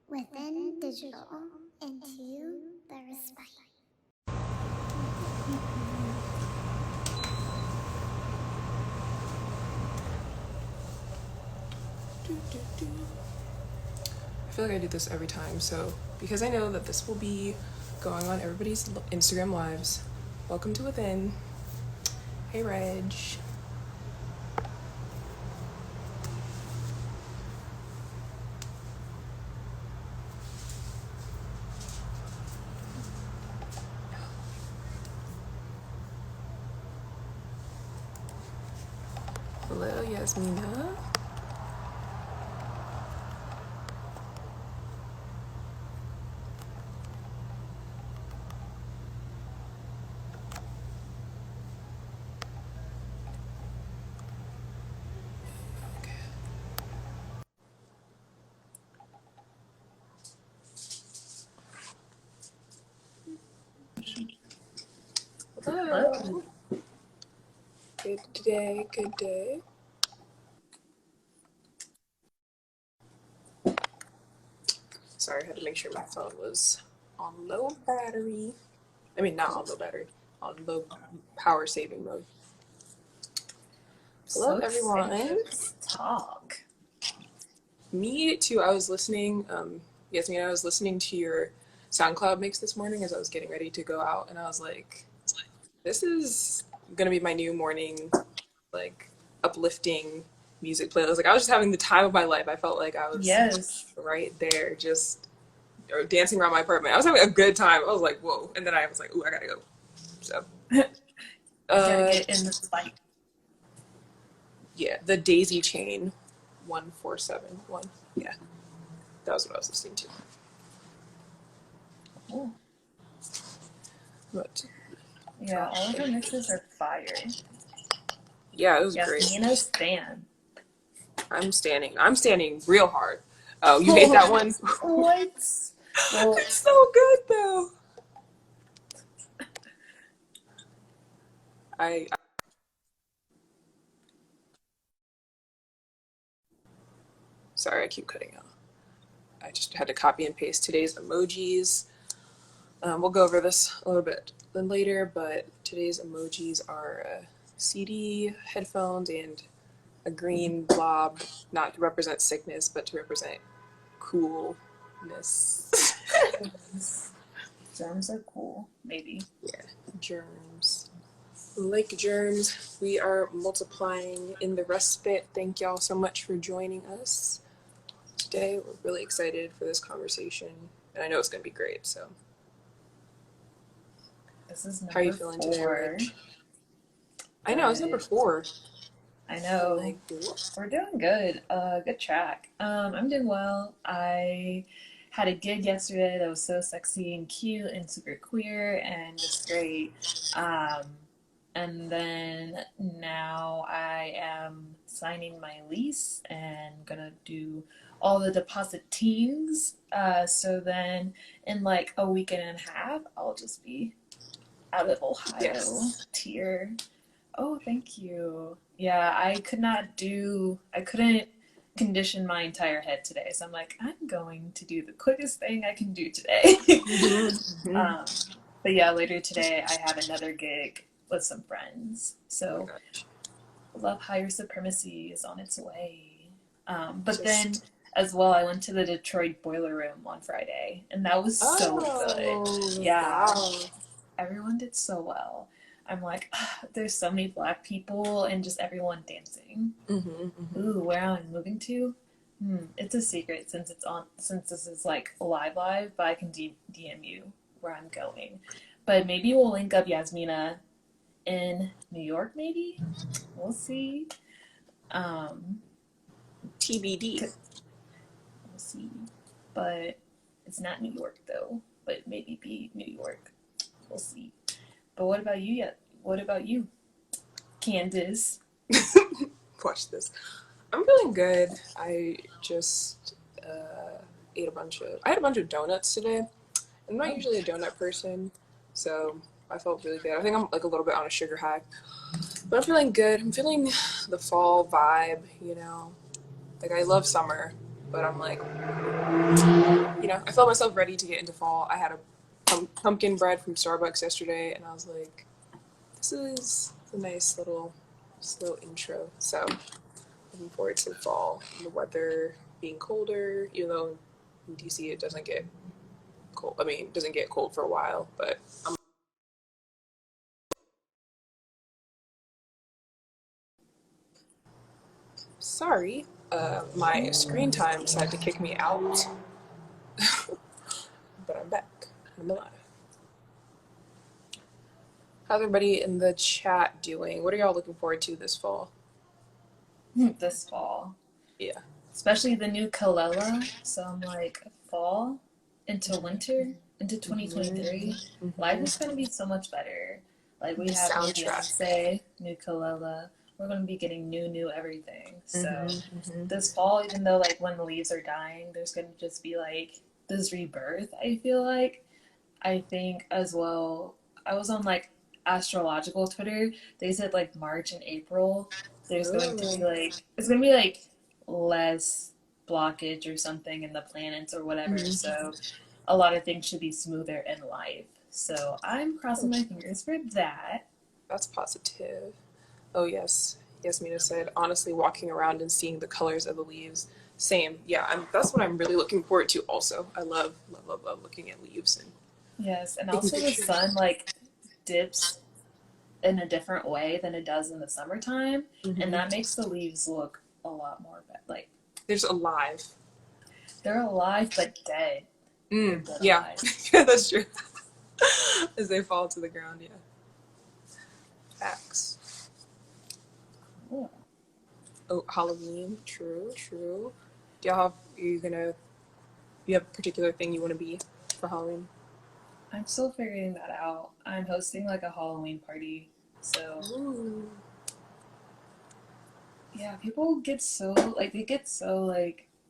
within digital into the respect. I feel like I do this every time, so because I know that this will be going on everybody's Instagram lives, welcome to Within. Hey, Reg. Hello, Yasmeenah. Hello. Good day, good day. Sorry, I had to make sure my phone was on low battery. I mean, not on low battery, on low power saving mode. Hello, everyone. Talk. Me too. I was listening, Yasmeenah, I was listening to your SoundCloud mix this morning as I was getting ready to go out, and I was like, this is gonna be my new morning, like, uplifting music playlist. Like, I was just having the time of my life. I felt like I was right there, just dancing around my apartment. I was having a good time. I was like, whoa. And then I was like, ooh, I gotta go. So gotta get in the fight. Yeah, the Daisy Chain 1471. Yeah, that was what I was listening to. Cool. But yeah, all of her mixes are fire. Yeah, it was great. Yasmeenah's fan. I'm standing real hard. Oh, you hate that one? What? Well, it's so good though. Sorry, I keep cutting out. I just had to copy and paste today's emojis. We'll go over this a little bit later, but today's emojis are a CD, headphones, and a green blob, not to represent sickness, but to represent coolness. Germs are cool, maybe. Yeah, germs. Like germs, we are multiplying in the respite. Thank y'all so much for joining us today. We're really excited for this conversation, and I know it's going to be great, so. This is number How are you feeling 4. today, Rich? I know, it's number 4. I know. Like, we're doing good. Good track. I'm doing well. I had a gig yesterday that was so sexy and cute and super queer and just great. And then now I am signing my lease and gonna do all the depositings. So then in like a week and a half, I'll just be out of Ohio. Tier. Oh, thank you. Yeah, I couldn't condition my entire head today. So I'm like, I'm going to do the quickest thing I can do today. But yeah, later today I have another gig with some friends. So Love Higher Supremacy is on its way. But then as well, I went to the Detroit Boiler Room on Friday, and that was so good. Yeah. Wow. Everyone did so well. I'm like, there's so many Black people and just everyone dancing. Ooh, where I'm moving to? It's a secret since this is like live, but I can DM you where I'm going. But maybe we'll link up, Yasmeenah, in New York, maybe? We'll see. TBD. We'll see. But it's not New York, though. But maybe be New York. We'll see. But what about you Candace? Watch this. I'm feeling good. I just I had a bunch of donuts today. I'm not usually a donut person, so I felt really good. I think I'm like a little bit on a sugar high, but I'm feeling good. I'm feeling the fall vibe, you know. Like, I love summer, but I'm like, I felt myself ready to get into fall. I had a pumpkin bread from Starbucks yesterday, and I was like, this is a nice little intro. So looking forward to fall and the weather being colder, even though in DC it doesn't get cold. I mean, it doesn't get cold for a while, but I'm sorry. My screen time decided to kick me out, but I'm back. I'm alive. How's everybody in the chat doing? What are y'all looking forward to this fall? This fall. Yeah. Especially the new Kalela. So I'm like, fall into winter, into 2023. Life is going to be so much better. Like, we have new Beyonce, new Kalela. We're going to be getting new everything. So this fall, even though, like, when the leaves are dying, there's going to just be, like, this rebirth, I feel like. I think as well, I was on, like, astrological Twitter. They said, like, March and April, there's going to be, like, it's going to be, like, less blockage or something in the planets or whatever. So a lot of things should be smoother in life. So I'm crossing my fingers for that. That's positive. Oh, yes. Yasmeenah said, honestly, walking around and seeing the colors of the leaves. Same. Yeah, that's what I'm really looking forward to also. I love looking at leaves. And yes, and also the sun, like, dips in a different way than it does in the summertime. And that makes the leaves look a lot more, like... There's alive. They're alive, but dead. Yeah. Yeah, that's true. As they fall to the ground, yeah. Facts. Cool. Oh, Halloween. True. Do y'all you have a particular thing you want to be for Halloween? I'm still figuring that out. I'm hosting like a Halloween party. So yeah, people get so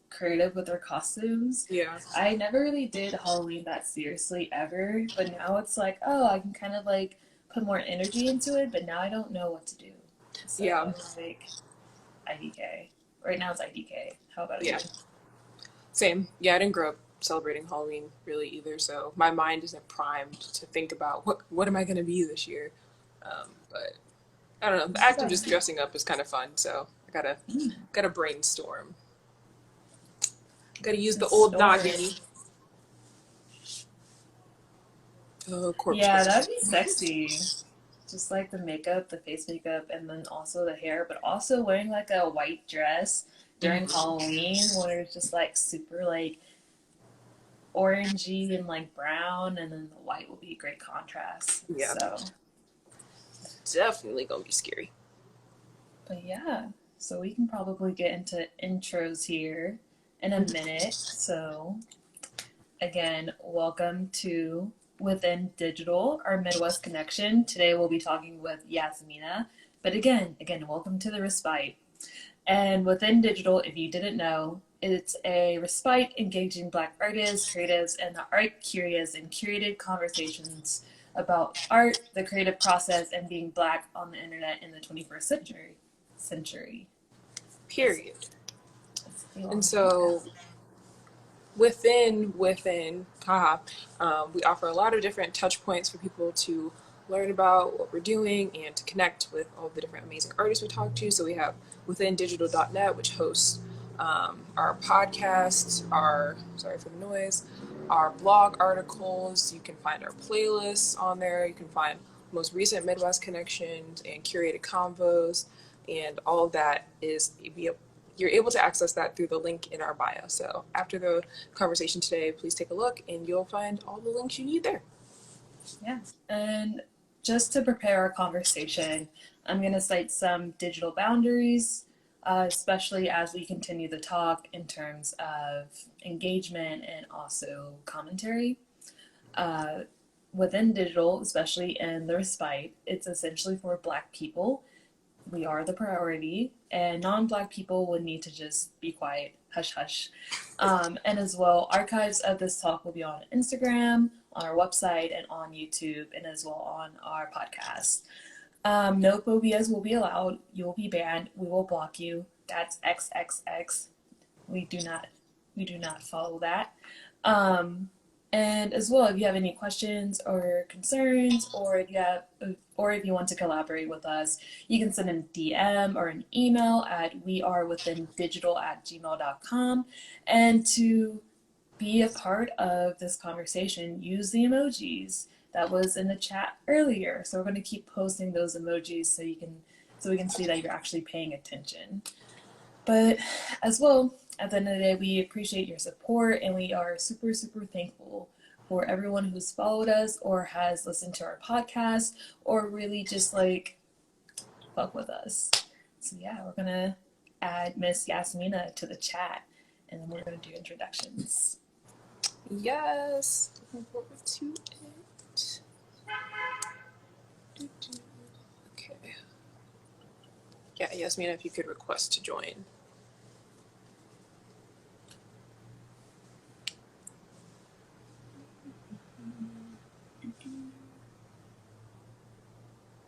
creative with their costumes. Yeah. I never really did Halloween that seriously ever, but now it's like, oh, I can kind of like put more energy into it, but now I don't know what to do. So Yeah. it's like IDK. Right now it's IDK. How about you? Same. Yeah, I didn't grow up celebrating Halloween really either, so my mind isn't primed to think about what am I going to be this year. But I don't know. The act of just dressing up is kind of fun, so I gotta brainstorm. Gotta use the old noggin. Yeah, that'd be sexy. Just like the makeup, the face makeup, and then also the hair, but also wearing like a white dress during Halloween where it's just like super like orangey and like brown, and then the white will be a great contrast. Yeah. So definitely gonna be scary. But yeah, so we can probably get into intros here in a minute. So again, welcome to Within Digital, our Midwest connection. Today we'll be talking with Yasmeenah. But again, welcome to the Respite. And Within Digital, if you didn't know, it's a respite engaging Black artists, creatives, and the art curious and curated conversations about art, the creative process, and being Black on the internet in the 21st century. Period. And so within, we offer a lot of different touch points for people to learn about what we're doing and to connect with all the different amazing artists we talk to. So we have withindigital.net, which hosts our podcasts, sorry for the noise, our blog articles. You can find our playlists on there. You can find most recent Midwest connections and curated convos, and all of that is you're able to access that through the link in our bio. So after the conversation today, please take a look and you'll find all the links you need there. Yeah, and just to prepare our conversation, I'm going to cite some digital boundaries, especially as we continue the talk in terms of engagement and also commentary. Within digital, especially in the Respite, it's essentially for Black people. We are the priority, and non-Black people would need to just be quiet, hush hush. And as well, archives of this talk will be on Instagram, on our website, and on YouTube, and as well on our podcast. No phobias will be allowed. You will be banned. We will block you. That's XXX. We do not we do not follow that. And as well, if you have any questions or concerns, or if you want to collaborate with us, you can send a DM or an email at wearewithindigital@gmail.com. And to be a part of this conversation, use the emojis that was in the chat earlier. So we're going to keep posting those emojis so we can see that you're actually paying attention. But as well, at the end of the day, we appreciate your support, and we are super, super thankful for everyone who's followed us or has listened to our podcast or really just like fuck with us. So yeah, we're gonna add Miss Yasmeenah to the chat, and then we're gonna do introductions. Yes. Looking forward to it. Okay. Yeah, Yasmeenah, if you could request to join.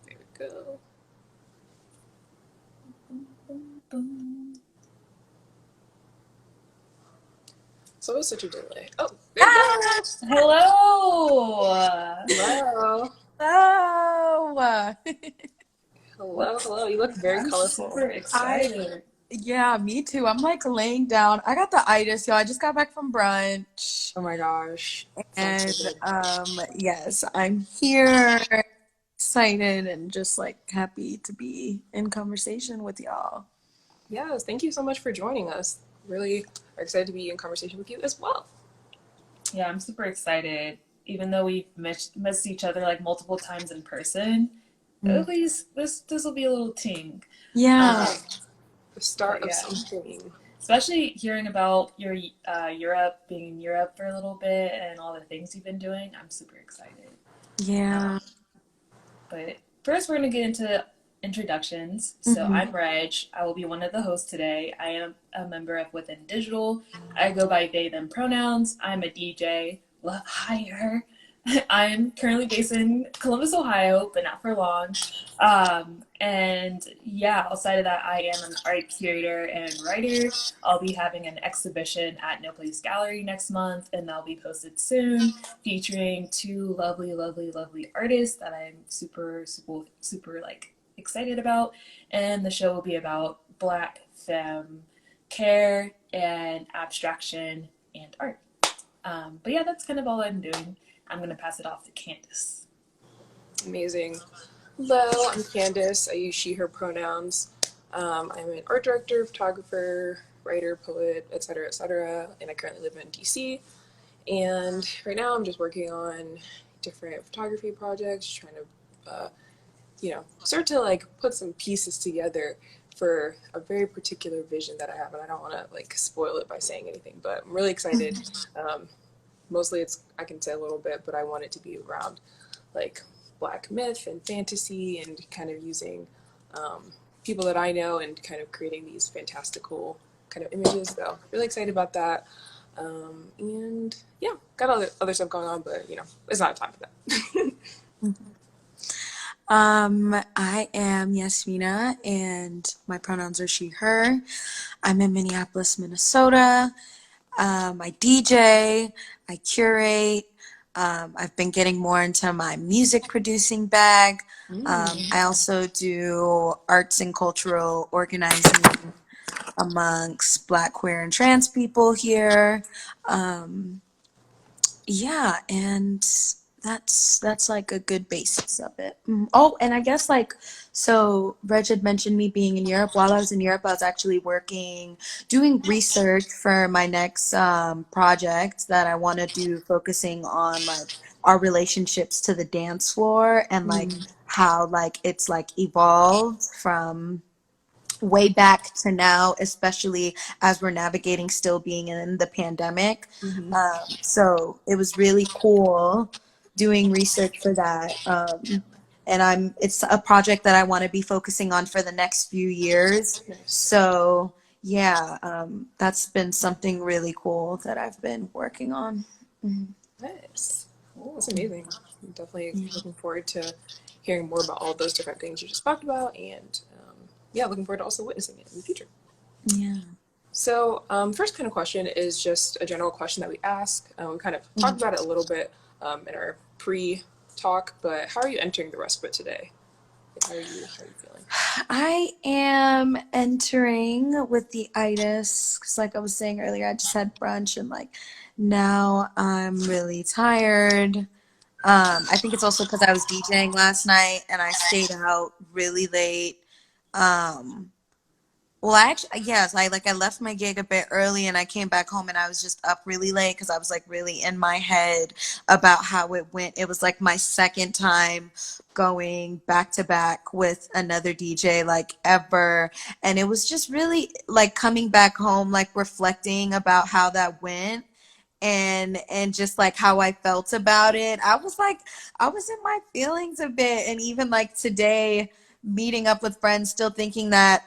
There we go. So it was such a delay. Oh, there you go. Hello. Hello. Hello. Hello. You look very I'm colorful. super excited. Yeah, me too. I'm like laying down. I got the itis, y'all. I just got back from brunch. Oh my gosh. And Sounds so good. yes, I'm here, excited and just like happy to be in conversation with y'all. Yes, thank you so much for joining us. Really are excited to be in conversation with you as well. Yeah, I'm super excited. Even though we've missed each other like multiple times in person, at least this will be a little ting. Yeah. The start of yeah. something. Especially hearing about your being in Europe for a little bit and all the things you've been doing. I'm super excited. Yeah. But first, we're going to get into introductions. So I'm Reg. I will be one of the hosts today. I am a member of Within Digital. I go by they, them pronouns. I'm a DJ. Love hire. I'm currently based in Columbus, Ohio, but not for long. And yeah, outside of that, I am an art curator and writer. I'll be having an exhibition at No Place Gallery next month, and that'll be posted soon, featuring two lovely, lovely, lovely artists that I'm super, super, super like excited about. And the show will be about Black femme care and abstraction and art. But yeah, that's kind of all I'm doing. I'm going to pass it off to Candace. Amazing. Hello, I'm Candace. I use she, her pronouns. I'm an art director, photographer, writer, poet, etc., and I currently live in DC. And right now I'm just working on different photography projects, trying to, start to like put some pieces together for a very particular vision that I have, and I don't want to like spoil it by saying anything, but I'm really excited. Mostly I can say a little bit, but I want it to be around like Black myth and fantasy and kind of using people that I know and kind of creating these fantastical kind of images. So really excited about that. And yeah, got all the other stuff going on, but it's not time for that. I am Yasmeenah, and my pronouns are she, her. I'm in Minneapolis, Minnesota. I DJ, I curate. I've been getting more into my music producing bag. I also do arts and cultural organizing amongst Black, queer, and trans people here. Yeah, and that's like a good basis of it. Oh, and I guess so Reg had mentioned me being in Europe. While I was in Europe, I was actually doing research for my next project that I want to do, focusing on like our relationships to the dance floor and like how like it's like evolved from way back to now, especially as we're navigating still being in the pandemic. So it was really cool doing research for that. And it's a project that I want to be focusing on for the next few years. So yeah, that's been something really cool that I've been working on. Nice. Cool. That's amazing. I'm definitely looking forward to hearing more about all those different things you just talked about, and looking forward to also witnessing it in the future. Yeah. So, first kind of question is just a general question that we ask. We kind of talked about it a little bit in our pre-talk, but how are you entering the respite today? Like, how are you feeling? I am entering with the itis because, like I was saying earlier, I just had brunch and like now I'm really tired. I think it's also because I was DJing last night and I stayed out really late. Um, Well, actually, yes, I left my gig a bit early and I came back home and I was just up really late because I was like really in my head about how it went. It was like my second time going back to back with another DJ like ever. And it was just really like coming back home, like reflecting about how that went and just like how I felt about it. I was in my feelings a bit, and even like today meeting up with friends still thinking that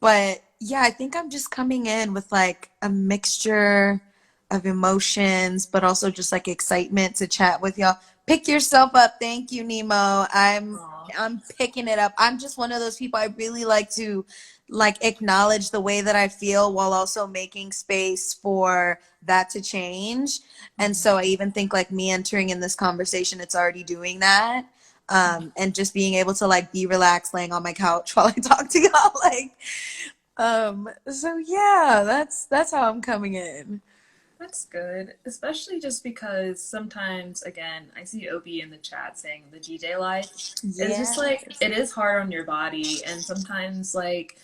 but yeah, I think I'm just coming in with like a mixture of emotions, but also just like excitement to chat with y'all. Pick yourself up. Thank you, Nemo. Aw. I'm picking it up. I'm just one of those people. I really like to like acknowledge the way that I feel while also making space for that to change. And so I even think like me entering in this conversation, it's already doing that. And just being able to like be relaxed laying on my couch while I talk to y'all like so yeah, that's how I'm coming in. That's good, especially just because sometimes, again, I see Opie in the chat saying the DJ life. It's just Yeah. like it is hard on your body, and sometimes like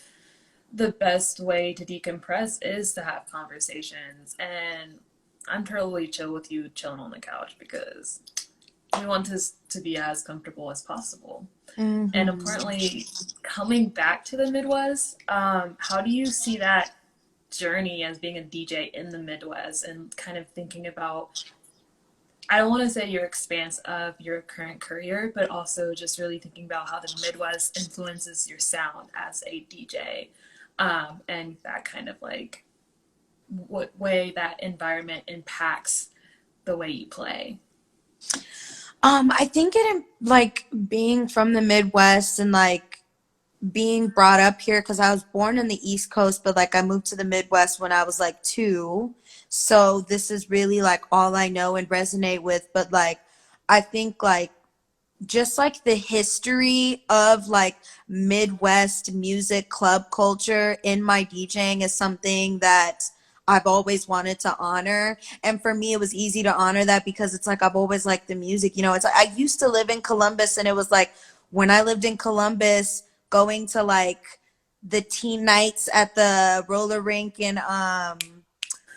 the best way to decompress is to have conversations. And I'm totally chill with you chilling on the couch because we want this to be as comfortable as possible. And Mm-hmm. importantly, coming back to the Midwest, how do you see that journey as being a DJ in the Midwest and kind of thinking about, I don't want to say your expanse of your current career, but also just really thinking about how the Midwest influences your sound as a DJ, and that kind of like what way that environment impacts the way you play. I think it like being from the Midwest and like being brought up here because I was born in the East Coast, but like I moved to the Midwest when I was like 2. So this is really like all I know and resonate with. But like I think like just like the history of like Midwest music club culture in my DJing is something that I've always wanted to honor. And for me, it was easy to honor that because it's like I've always liked the music. You know, it's like I used to live in Columbus, and it was like when I lived in Columbus, going to like the teen nights at the roller rink in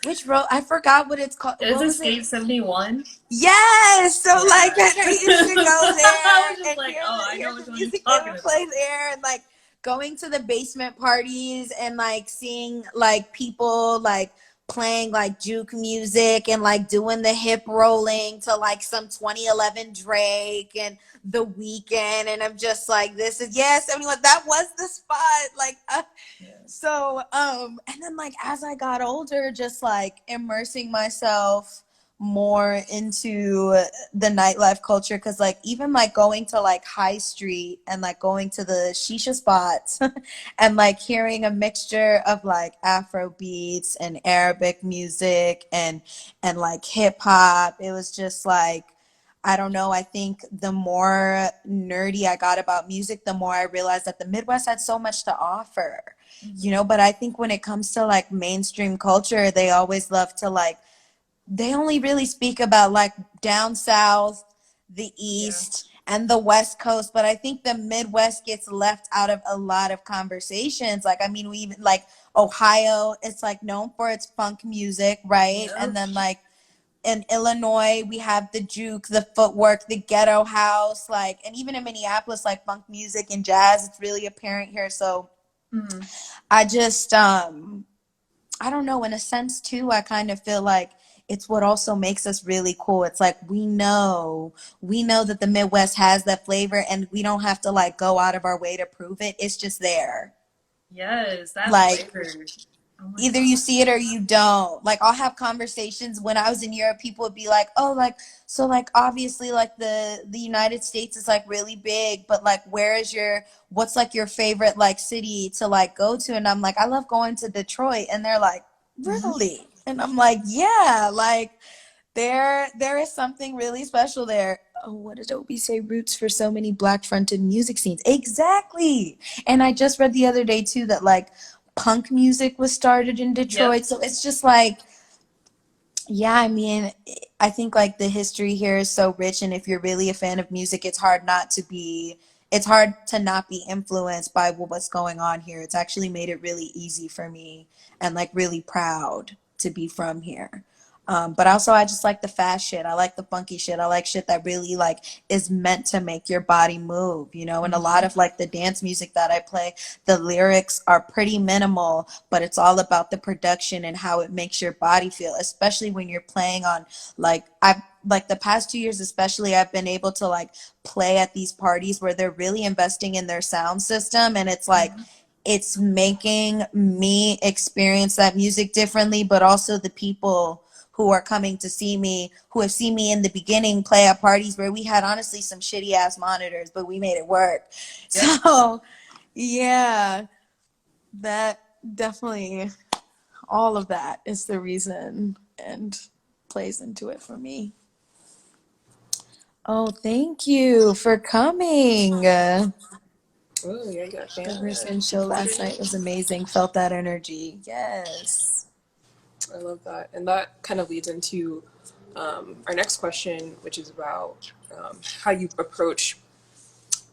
which road I forgot what it's called. Is What was it? Escape 71? Yes, so like Yeah. I used to go I was there just and like, oh, I hear know which the one you're music they talking would about. play there, and like going to the basement parties and like seeing like people like playing like juke music and like doing the hip rolling to like some 2011 Drake and The Weekend, and I'm just like, this is yes, everyone, that was the spot. Like Yeah. so and then like as I got older, just like immersing myself more into the nightlife culture, because like even like going to like high street and like going to the shisha spots and like hearing a mixture of like Afro beats and Arabic music and like hip hop, it was just like I don't know. I think the more nerdy I got about music, the more I realized that the Midwest had so much to offer, you know. But I think when it comes to like mainstream culture, they always love to like they only really speak about like down south, the Yeah. east, and the west coast. But I think the Midwest gets left out of a lot of conversations. Like, I mean, we even like Ohio, it's like known for its funk music, right? And Yep. then like in Illinois, we have the juke, the footwork, the ghetto house, like, and even in Minneapolis, like funk music and jazz, it's really apparent here. So Mm-hmm. I just I don't know, in a sense too, I kind of feel like it's what also makes us really cool. It's like we know that the Midwest has that flavor, and we don't have to like go out of our way to prove it. It's just there. Yes, that Like flavor. Oh my either you God. see it or you don't. Like I'll have conversations when I was in Europe, people would be like, "Oh, like so like obviously like the United States is like really big, but like what's like your favorite like city to like go to?" And I'm like, "I love going to Detroit." And they're like, "Really?" And I'm like, "Yeah, like there is something really special there." Oh, what did Opie say? Roots for so many black fronted music scenes. Exactly. And I just read the other day too that like punk music was started in Yep. Detroit. So it's just like, yeah, I mean, I think like the history here is so rich, and if you're really a fan of music, it's hard to not be influenced by what's going on here. It's actually made it really easy for me and like really proud to be from here. But also I just like the fast shit. I like the funky shit. I like shit that really like is meant to make your body move, you know? And a lot Mm-hmm. of like the dance music that I play, the lyrics are pretty minimal, but it's all about the production and how it makes your body feel, especially when you're playing on I've like the past 2 years especially, I've been able to like play at these parties where they're really investing in their sound system, and it's like Mm-hmm. it's making me experience that music differently, but also the people who are coming to see me, who have seen me in the beginning play at parties where we had honestly some shitty ass monitors, but we made it work. Yep. So yeah, that definitely, all of that is the reason and plays into it for me. Oh, thank you for coming. The Oh yeah, you got Person show last supported night it. was amazing. Felt that energy. Yes. I love that, and that kind of leads into our next question, which is about how you approach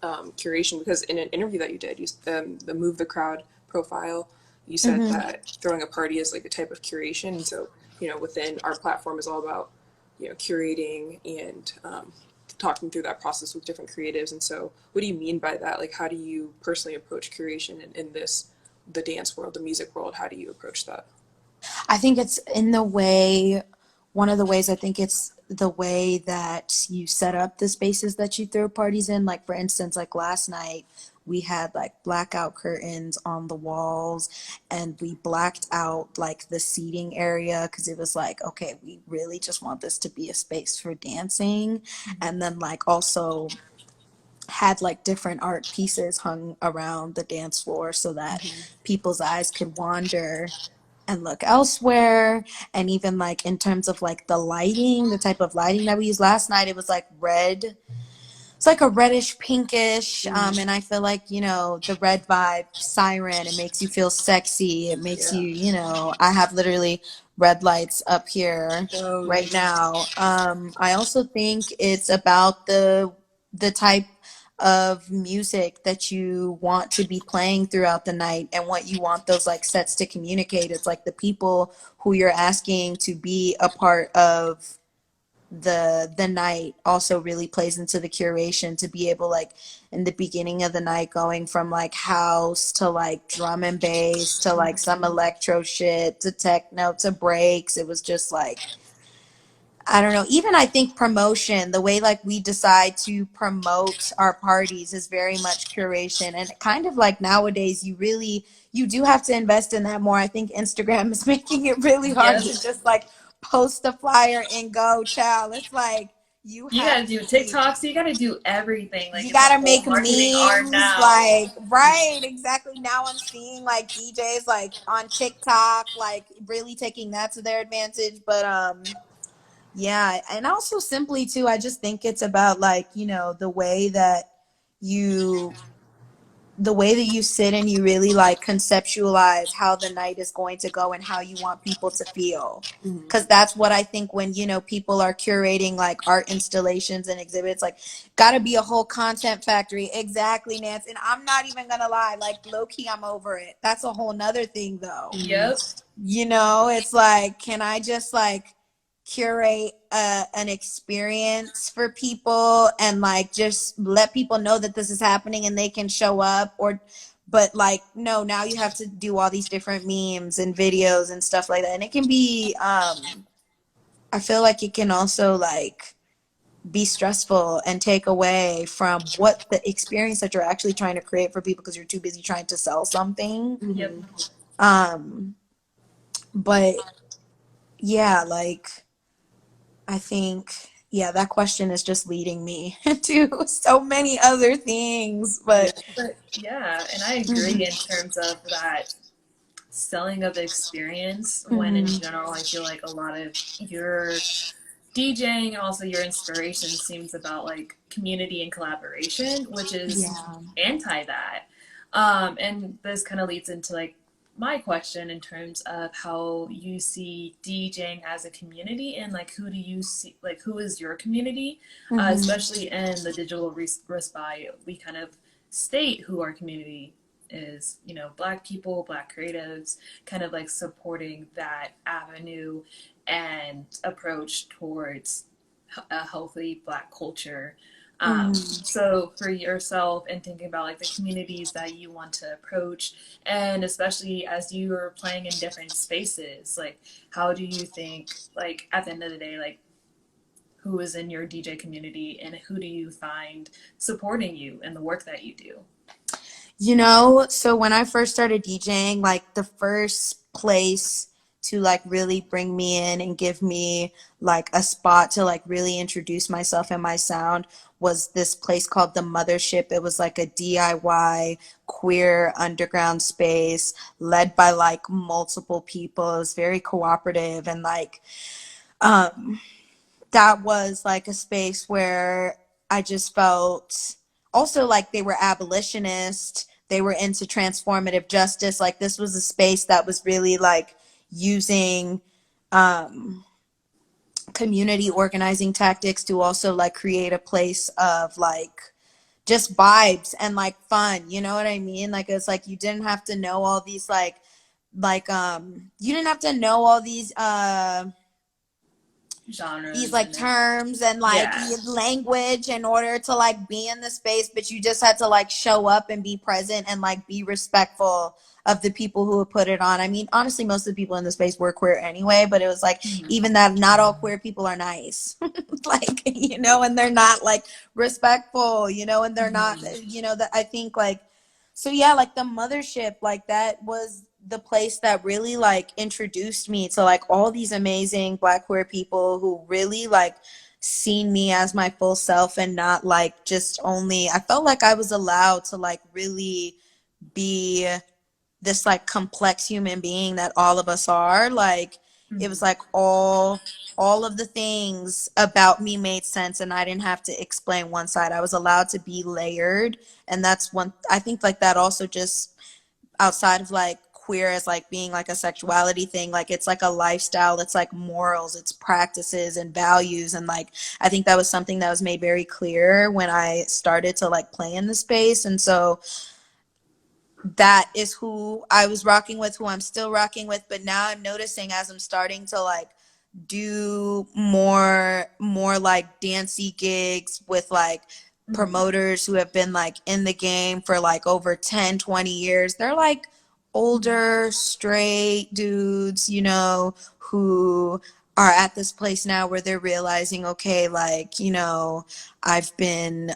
curation. Because in an interview that you did, the Move the Crowd profile, you said Mm-hmm. that throwing a party is like a type of curation. And so, within our platform is all about, curating and talking through that process with different creatives. And so, what do you mean by that? Like, how do you personally approach curation in the dance world, the music world? How do you approach that? I think it's in the way, one of the ways I think it's the way that you set up the spaces that you throw parties in. Like, for instance, like last night, we had like blackout curtains on the walls, and we blacked out like the seating area because it was like, okay, we really just want this to be a space for dancing. And then, like, also had like different art pieces hung around the dance floor so that people's eyes could wander and look elsewhere. And even like in terms of like the lighting, the type of lighting that we used last night, it was like red, it's like a reddish pinkish, and I feel like, you know, the red vibe, siren, it makes you feel sexy, it makes Yeah. you, you know, I have literally red lights up here Oh, right now. I also think it's about the type of music that you want to be playing throughout the night and what you want those like sets to communicate. It's like the people who you're asking to be a part of the night also really plays into the curation, to be able, like, in the beginning of the night, going from like house to like drum and bass to like some electro shit to techno to breaks. It was just like, I don't know. Even I think promotion, the way like we decide to promote our parties is very much curation. And kind of like nowadays, you do have to invest in that more. I think Instagram is making it really hard Yep. to just like post a flyer and go, child. It's like you You have gotta to do be, TikToks. You gotta do everything. Like you it's a gotta whole make marketing arm memes, now. like, right, exactly. Now I'm seeing like DJs like on TikTok, like really taking that to their advantage. But yeah, and also simply too, I just think it's about like, you know, you the way that you sit and you really like conceptualize how the night is going to go and how you want people to feel. Because that's what I think when, you know, people are curating like art installations and exhibits, like, gotta be a whole content factory. Exactly, Nance. And I'm not even gonna lie, like, low key, I'm over it. That's a whole nother thing though. Yep. You know, it's like, can I just like curate an experience for people and like just let people know that this is happening and they can show up? Or, but like, no, now you have to do all these different memes and videos and stuff like that, and it can be I feel like it can also like be stressful and take away from what the experience that you're actually trying to create for people because you're too busy trying to sell something. Yep. um But yeah, like I think, yeah, that question is just leading me to so many other things. But yeah, and I agree Mhm, in terms of that selling of the experience when in mhm, general I feel like a lot of your DJing and also your inspiration seems about like community and collaboration, which is yeah. anti that. And this kind of leads into like my question in terms of how you see DJing as a community and like who do you see, like who is your community, Mhm, especially in the digital respite. We kind of state who our community is, you know, Black people, Black creatives, kind of like supporting that avenue and approach towards a healthy Black culture. mhm. So for yourself and thinking about like the communities that you want to approach, and especially as you are playing in different spaces, like how do you think, like at the end of the day, like who is in your DJ community and who do you find supporting you in the work that you do? You know, so when I first started DJing, like the first place to like really bring me in and give me like a spot to like really introduce myself and my sound was this place called the Mothership. It was like a DIY queer underground space led by like multiple people. It was very cooperative and like um that was like a space where I just felt also like they were abolitionist, they were into transformative justice. Like this was a space that was really like using um, community organizing tactics to also like create a place of like just vibes and like fun. You know what I mean? Like it's like you didn't have to know all these you didn't have to know all these Genres like and terms and like yeah. language in order to like be in the space, but you just had to like show up and be present and like be respectful of the people who would put it on. I mean, honestly, most of the people in the space were queer anyway, but it was like Mhm. even that not all queer people are nice. Like, you know, and they're not like respectful, you know, and they're not, Mhm. you know, that I think like so yeah, like the Mothership, like that was the place that really like introduced me to like all these amazing Black queer people who really like seen me as my full self and not like just only I felt like I was allowed to like really be this like complex human being that all of us are. Like it was Mhm. like all of the things about me made sense and I didn't have to explain one side. I was allowed to be layered, and that's one I think like that also just outside of like queer as like being like a sexuality thing, like it's like a lifestyle, it's like morals, it's practices and values, and like I think that was something that was made very clear when I started to like play in the space. And so that is who I was rocking with, who I'm still rocking with, but now I'm noticing as I'm starting to like do more like dancey gigs with like Mhm. promoters who have been like in the game for like over 10, 20 years. They're like Mhm. older straight dudes, you know, who are at this place now where they're realizing, okay, like, you know, I've been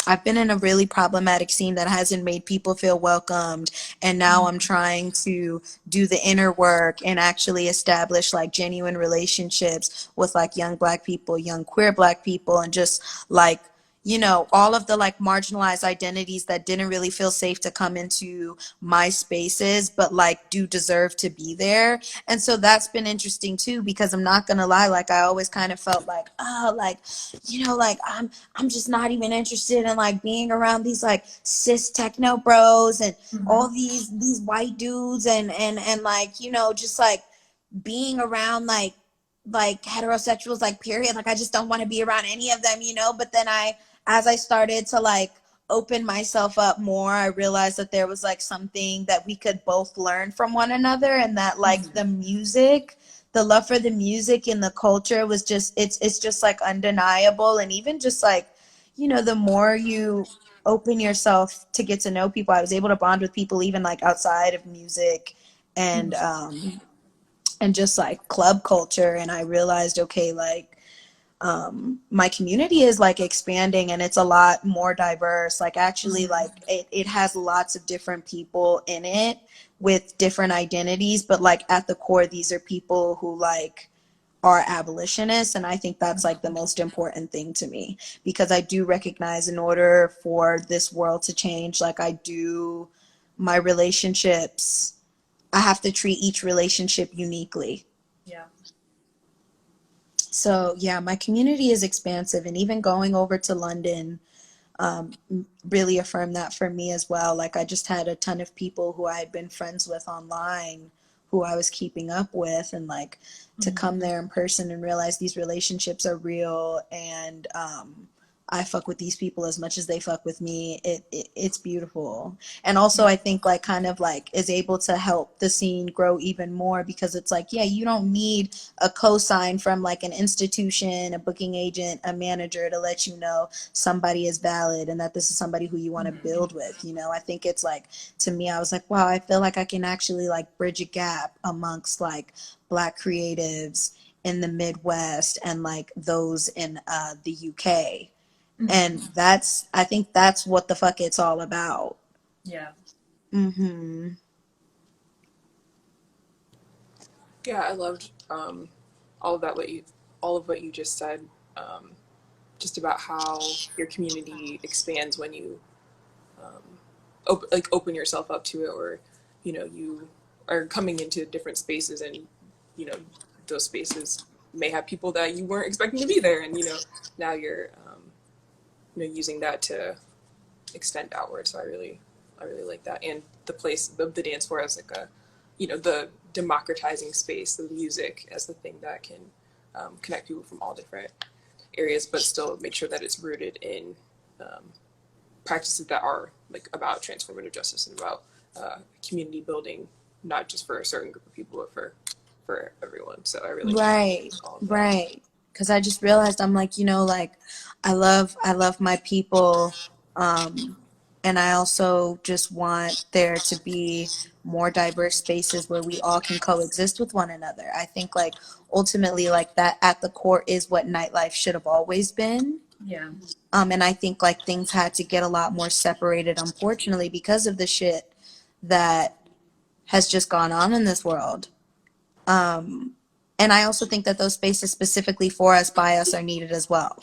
I've been in a really problematic scene that hasn't made people feel welcomed, and now I'm Mhm. trying to do the inner work and actually establish like genuine relationships with like young Black people, young queer Black people, and just like, you know, all of the like marginalized identities that didn't really feel safe to come into my spaces but like do deserve to be there. And so that's been interesting too, because I'm not gonna lie, like I always kind of felt like, oh, like, you know, like I'm just not even interested in like being around these like cis techno bros and all Mhm. these white dudes and like, you know, just like being around like heterosexuals, like period. Like I just don't want to be around any of them, you know. But then as I started to like open myself up more, I realized that there was like something that we could both learn from one another, and that like Mhm. the music, the love for the music and the culture was just it's just like undeniable. And even just like, you know, the more you open yourself to get to know people, I was able to bond with people even like outside of music and Mhm. um and just like club culture. And I realized, okay, like my community is like expanding and it's a lot more diverse. Like actually like it has lots of different people in it with different identities, but like at the core these are people who like are abolitionists, and I think that's like the most important thing to me, because I do recognize in order for this world to change, like I do my relationships, I have to treat each relationship uniquely. Yeah. So yeah, my community is expansive, and even going over to London really affirmed that for me as well. Like I just had a ton of people who I had been friends with online who I was keeping up with, and like to come there in person and realize these relationships are real, and I fuck with these people as much as they fuck with me. It's beautiful. And also I think like kind of like is able to help the scene grow even more, because it's like, yeah, you don't need a cosign from like an institution, a booking agent, a manager to let you know somebody is valid and that this is somebody who you want to build with. You know, I think it's like, to me, I was like, wow, I feel like I can actually like bridge a gap amongst like Black creatives in the Midwest and like those in the UK. And that's, I think that's what the fuck it's all about. Yeah. Mm-hmm. Yeah, I loved all of that. All of what you just said, just about how your community expands when you open yourself up to it, or you are coming into different spaces, and those spaces may have people that you weren't expecting to be there, and now you're using that to extend outward. So I really like that. And the dance floor as like a the democratizing space, the music as the thing that can connect people from all different areas, but still make sure that it's rooted in practices that are like about transformative justice and about community building, not just for a certain group of people, but for everyone. So I really Right, all of that. right. Because I just realized I'm like, like I love my people, and I also just want there to be more diverse spaces where we all can coexist with one another. I think like ultimately like that at the core is what nightlife should have always been. Yeah. And I think like things had to get a lot more separated, unfortunately, because of the shit that has just gone on in this world. And I also think that those spaces specifically for us, by us, are needed as well.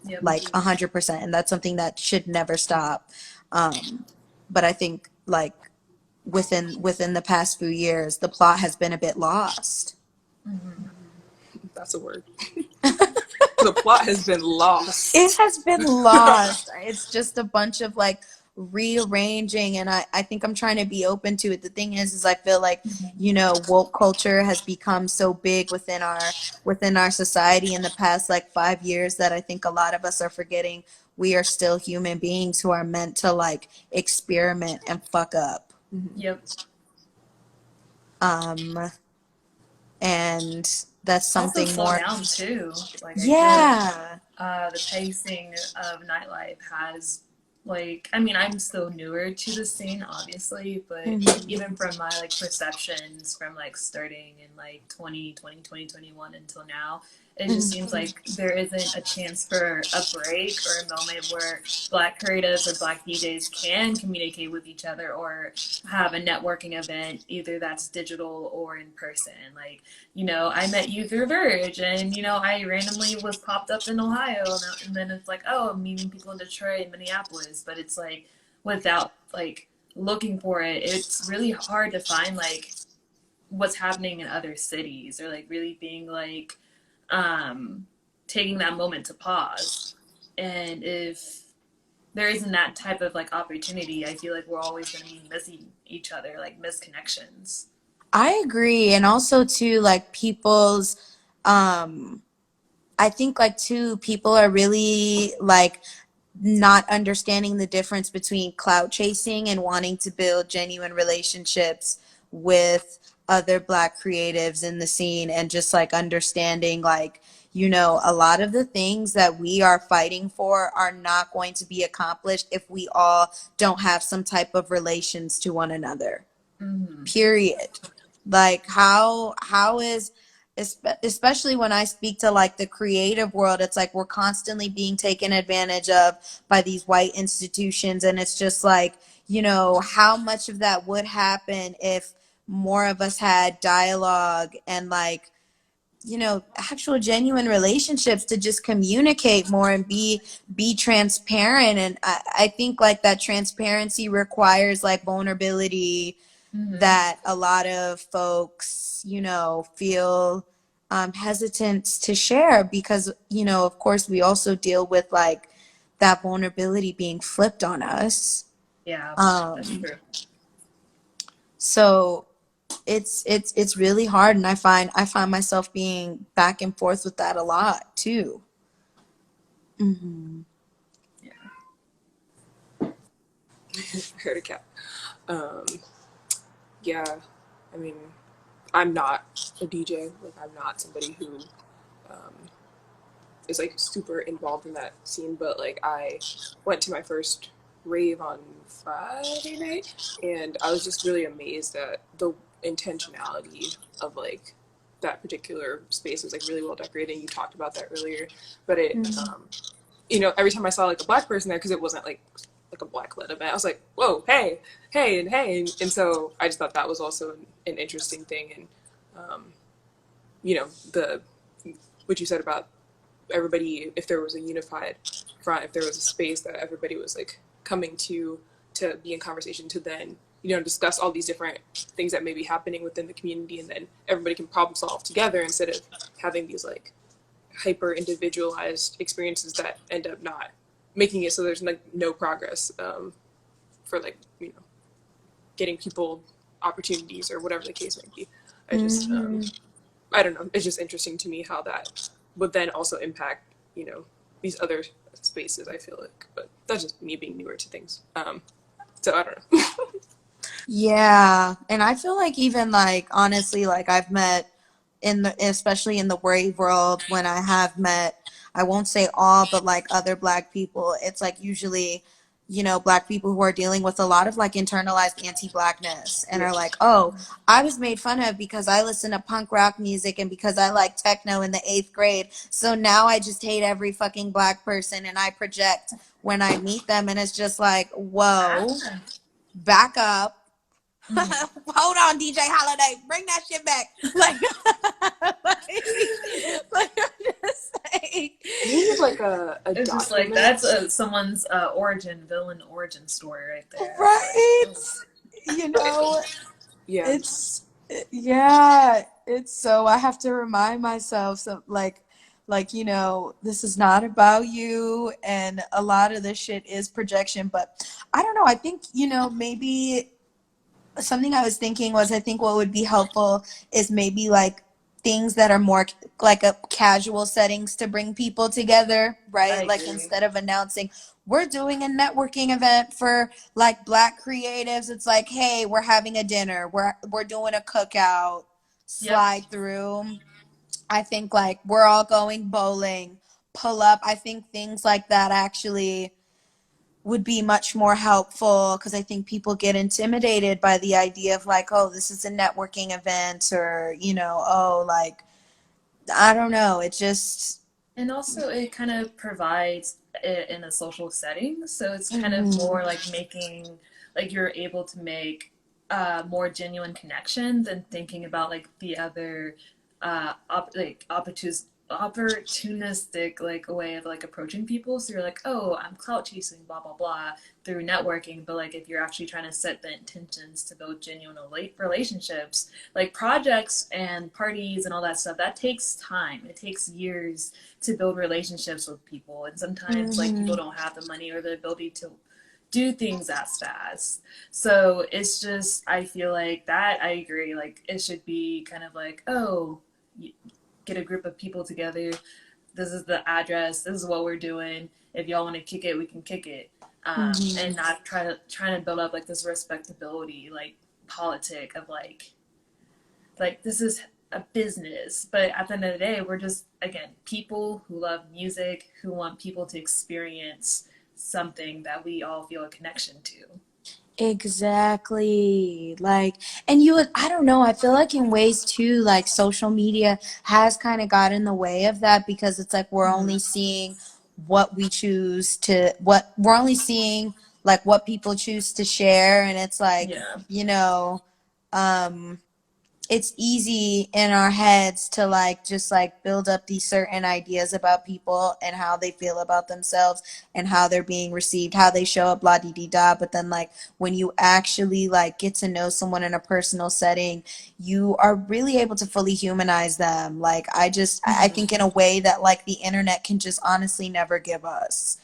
Yep. Like 100%. And that's something that should never stop. But I think like within the past few years, the plot has been a bit lost. That's a word. The plot has been lost. It has been lost. It's just a bunch of like rearranging, and I think I'm trying to be open to it. The thing is I feel like, woke culture has become so big within our society in the past like 5 years that I think a lot of us are forgetting we are still human beings who are meant to like experiment and fuck up. Yep. And that's Also something slow more. down too. Like I feel Yeah. like the pacing of nightlife has like, I mean, I'm still newer to the scene obviously, but even from my like perceptions from like starting in like 2021 until now, it just seems like there isn't a chance for a break or a moment where Black creatives or Black DJs can communicate with each other or have a networking event, either that's digital or in person. Like, I met you through Verge, and I randomly was popped up in Ohio, and then it's like, oh, I'm meeting people in Detroit and Minneapolis, but it's like without like looking for it, it's really hard to find like what's happening in other cities, or like really being like taking that moment to pause. And if there isn't that type of like opportunity, I feel like we're always going to be missing each other, like misconnections. I agree. And also too, like people's I think like too, people are really like not understanding the difference between clout chasing and wanting to build genuine relationships with other Black creatives in the scene, and just like understanding like, a lot of the things that we are fighting for are not going to be accomplished if we all don't have some type of relations to one another. Period. Like how is especially when I speak to like the creative world, it's like we're constantly being taken advantage of by these white institutions. And it's just like, you know, how much of that would happen if more of us had dialogue and like, you know, actual genuine relationships to just communicate more and be transparent. And I think like that transparency requires like vulnerability Mm-hmm. that a lot of folks, you know, feel hesitant to share because, you know, of course we also deal with like that vulnerability being flipped on us. Yeah, that's um true. so it's really hard, and I find myself being back and forth with that a lot too. Hmm. Yeah. I heard a cat. Um, yeah, I mean, I'm not a DJ. Like, I'm not somebody who um, is like super involved in that scene. But like, I went to my first rave on Friday night, and I was just really amazed at the intentionality of like that particular space. It was like really well decorated. You talked about that earlier, but it you know, every time I saw like a black person there, because it wasn't like a black led event, I was like, whoa, hey, and so I just thought that was also an interesting thing. And you know, the what you said about everybody, if there was a unified front, if there was a space that everybody was like coming to be in conversation, to then, you know, discuss all these different things that may be happening within the community, and then everybody can problem solve together instead of having these like hyper individualized experiences that end up not making it so there's like no progress for like, you know, getting people opportunities or whatever the case might be. I just Hmm. I don't know, it's just interesting to me how that would then also impact, you know, these other spaces, I feel like. But that's just me being newer to things, so I don't know. Yeah, and I feel like even like honestly, like I've met in the especially in the rave world when I have met, I won't say all, but like other black people, it's like usually, you know, black people who are dealing with a lot of like internalized anti-blackness and Yeah. are like, oh, I was made fun of because I listen to punk rock music and because I like techno in the 8th grade. So now I just hate every fucking black person and I project when I meet them, and it's just like, whoa, Ah. back up. Mhm. Hold on, DJ Holiday, bring that shit back. Like, like I'm just saying. You need like a It's just like document. that's someone's villain origin story right there. It's like, Right? oh. You know, Yeah. it's, yeah, it's so I have to remind myself, so like, you know, this is not about you, and a lot of this shit is projection. But I don't know, I think, you know, maybe something I was thinking was, I think what would be helpful is maybe like things that are more like a casual settings to bring people together, I right? Like agree. instead of announcing we're doing a networking event for like black creatives, it's like, hey, we're having a dinner, we're doing a cookout, Yep. slide through. I think like we're all going bowling, pull up. I think things like that actually would be much more helpful, because I think people get intimidated by the idea of like, oh, this is a networking event, or, you know, oh, like, I don't know. It just, And also, it kind of provides it in a social setting. So it's kind of mhm. more like making, like you're able to make more genuine connections and thinking about like the other opportunistic like a way of like approaching people. So you're like, oh, I'm clout chasing, blah blah blah, through networking. But like if you're actually trying to set the intentions to build genuine relationships, like projects and parties and all that stuff, that takes time. It takes years to build relationships with people, and sometimes like people Mhm. don't have the money or the ability to do things as fast. So it's just, I feel like that, I agree, like it should be kind of like, oh, get a group of people together, this is the address, this is what we're doing, if y'all want to kick it, we can kick it. And Mhm. not trying to build up like this respectability like politic of like this is a business. But at the end of the day, we're just, again, people who love music, who want people to experience something that we all feel a connection to. Exactly. Like, and you would, I don't know, I feel like in ways too, like social media has kind of got in the way of that because it's like we're only seeing what we choose to, what we're only seeing like what people choose to share. And it's like, Yeah. you know, um, it's easy in our heads to like just like build up these certain ideas about people and how they feel about themselves and how they're being received, how they show up, blah dee dee da. But then like when you actually like get to know someone in a personal setting, you are really able to fully humanize them. Like I think in a way that like the internet can just honestly never give us.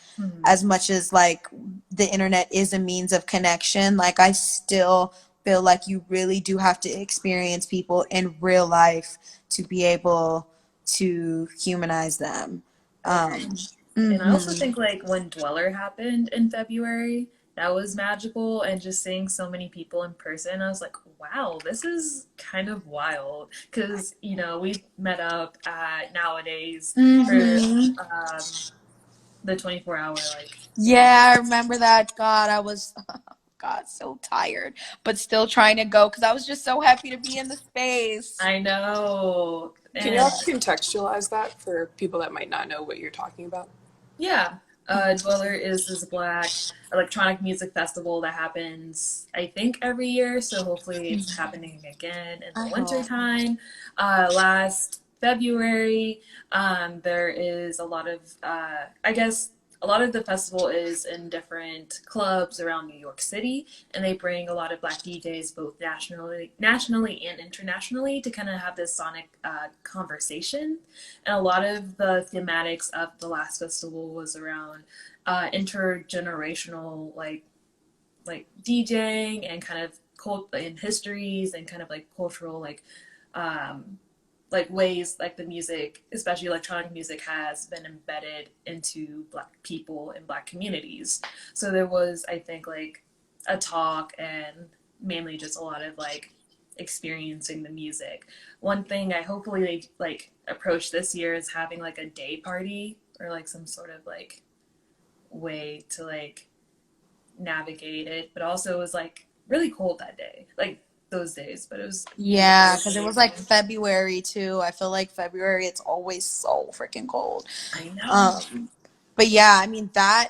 As much as like the internet is a means of connection, like I still feel like you really do have to experience people in real life to be able to humanize them. Agreed. And I also Mhm. think like when Dweller happened in February, that was magical. And just seeing so many people in person, I was like, wow, this is kind of wild. Because, you know, we met up at nowadays for Mhm. the 24-hour like thing. Yeah, I remember that. God, I was God so tired, but still trying to go because I was just so happy to be in the space. I know. Can you all And contextualize that for people that might not know what you're talking about? yeah, Dweller is this black electronic music festival that happens, I think, every year. So hopefully it's happening again in the I winter hope. time. Last February, there is a lot of, I guess, a lot of the festival is in different clubs around New York City, and they bring a lot of black DJs both nationally and internationally to kind of have this sonic conversation. And a lot of the thematics of the last festival was around intergenerational like DJing and kind of cult and histories and kind of like cultural um, like ways like the music, especially electronic music, has been embedded into black people and black communities. So there was, I think, like a talk and mainly just a lot of like experiencing the music. One thing I hopefully they like approach this year is having like a day party or like some sort of like way to like navigate it, but also it was like really cold that day, like those days, but it Yeah, was because it was like amazing. February too. I feel like February it's always so freaking cold. I know. Um, but yeah, I mean that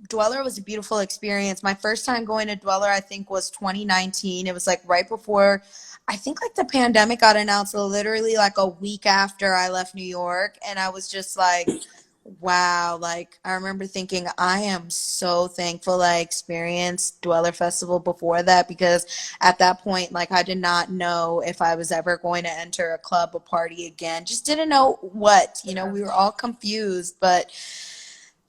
Dweller was a beautiful experience. My first time going to Dweller, I think, was 2019. It was like right before, I think like the pandemic got announced literally like a week after I left New York, and I was just like, wow, like I remember thinking I am so thankful I experienced Dweller Festival before that because at that point like I did not know if I was ever going to enter a club or party again. Just didn't know what, you know, Yeah. we were all confused, but